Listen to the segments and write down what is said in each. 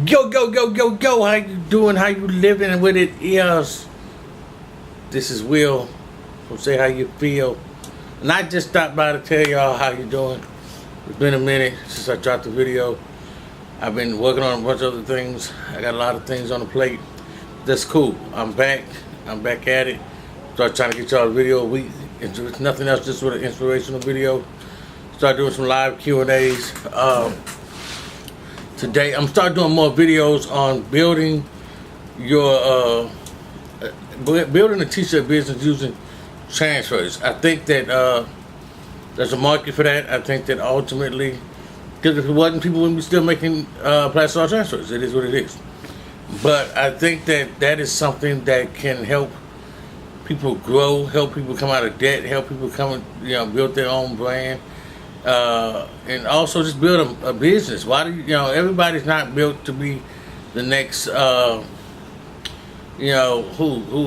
Yo, how you doing? How you living with it is? This is Will from Say How You Feel. And I just stopped by to tell y'all how you doing. It's been a minute since I dropped the video. I've been working on a bunch of other things. I got a lot of things on the plate. That's cool. I'm back at it. Start trying to get y'all a video a week. It's nothing else, just with an inspirational video. Start doing some live Q&As. Today, I'm starting doing more videos on building your building a t-shirt business using transfers. I think that there's a market for that. I think that ultimately, because if it wasn't, people wouldn't be still making Plastisol transfers. It is what it is. But I think that that is something that can help people grow, help people come out of debt, help people come, build their own brand. And also just build a business. Why do everybody's not built to be the next who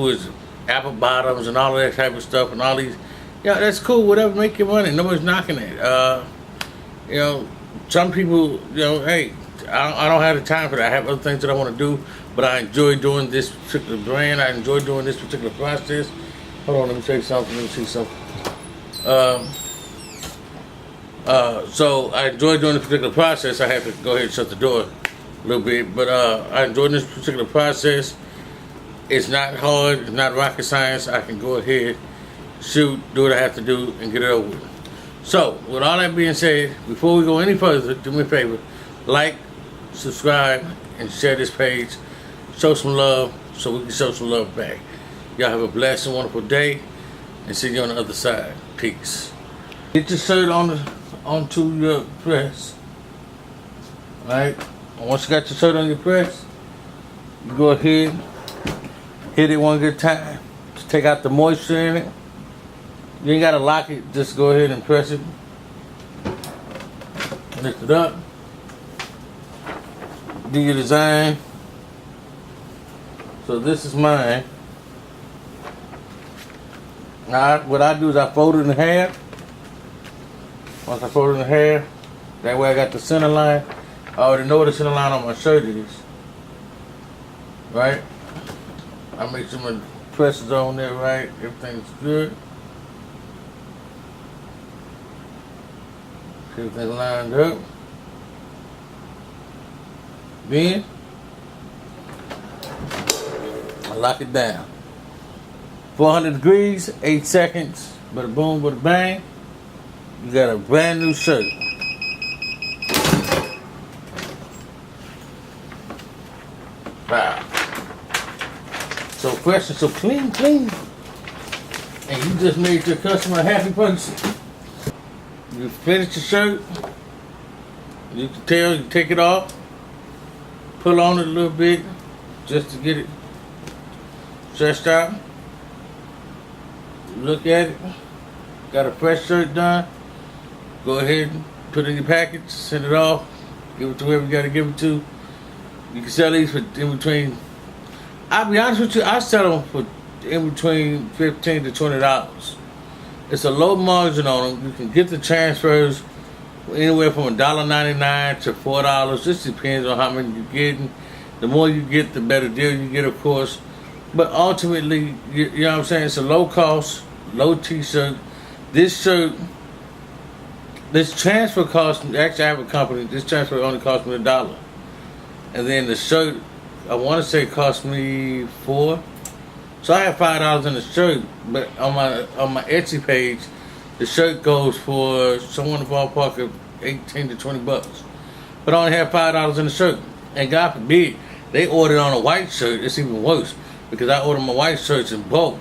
is apple bottoms and all of that type of stuff and all these that's cool, whatever, make your money, nobody's knocking it. Some people, hey, I don't have the time for that. I have other things that I want to do, but I enjoy doing this particular brand. I enjoy doing this particular process. Hold on, let me say something, let me see something. So I enjoy doing this particular process. I have to go ahead and shut the door a little bit, but I enjoy this particular process. It's not hard, it's not rocket science. I can go ahead, shoot, do what I have to do, and get it over with. So, with all that being said, before we go any further, do me a favor, like, subscribe, and share this page. Show some love so we can show some love back. Y'all have a blessed and wonderful day, and see you on the other side. Peace. Get your shirt onto your press. Alright? Once you got your shirt on your press, you go ahead, hit it one good time. Just take out the moisture in it. You ain't gotta lock it, just go ahead and press it. Lift it up. Do your design. So this is mine. Now what I do is I fold it in half. Once I fold it in half, that way I got the center line. I already know what the center line on my shirt is. Right? I make sure my press is on there right. Everything's good. Everything's lined up. Then, I lock it down. 400 degrees, 8 seconds. Bada boom, bada bang. You got a brand new shirt. Wow. So fresh and so clean. And you just made your customer a happy person. You finish your shirt. You can tell, you take it off. Pull on it a little bit just to get it stretched out. Look at it. Got a fresh shirt done. Go ahead and put it in your package, send it off, give it to whoever you got to give it to. You can sell these for in between, I'll be honest with you, I sell them for in between $15 to $20. It's a low margin on them. You can get the transfers anywhere from $1.99 to $4. This depends on how many you're getting. The more you get, the better deal you get, of course. But ultimately, you know what I'm saying, it's a low cost, low t-shirt. This shirt, this transfer cost me, actually I have a company, this transfer only cost me $1. And then the shirt, I want to say cost me $4. So I have $5 in the shirt, but on my Etsy page, the shirt goes for somewhere in the ballpark of 18 to 20 bucks. But I only have $5 in the shirt. And God forbid, they ordered on a white shirt, it's even worse. Because I order my white shirts in bulk.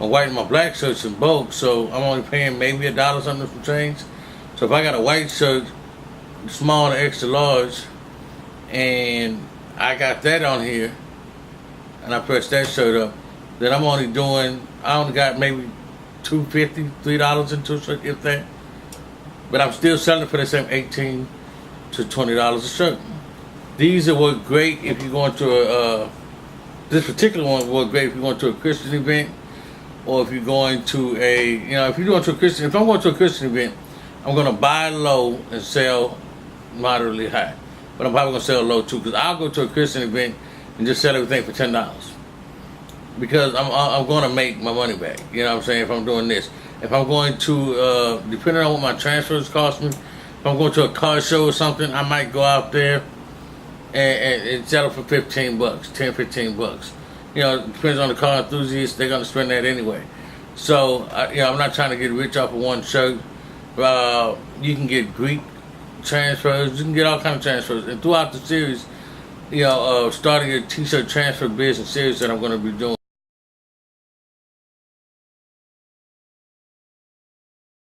My white and my black shirts in bulk, so I'm only paying maybe $1 something for change. So if I got a white shirt, small and extra large, and I got that on here, and I press that shirt up, then I only got maybe $2.50, $3 in two shirts, if that. But I'm still selling for the same $18 to $20 a shirt. These will work great if you're going to this particular one will work great if you're going to a Christian event, or if you're going to if I'm going to a Christian event, I'm going to buy low and sell moderately high. But I'm probably going to sell low too, because I'll go to a Christian event and just sell everything for $10. Because I'm going to make my money back. You know what I'm saying? If I'm doing this. If I'm going to, depending on what my transfers cost me, if I'm going to a car show or something, I might go out there and sell it for $15, $10-15. You know, it depends on the car enthusiast. They're going to spend that anyway. So, I'm not trying to get rich off of one shirt. You can get Greek transfers. You can get all kinds of transfers. And throughout the series, starting a t-shirt transfer business series that I'm going to be doing,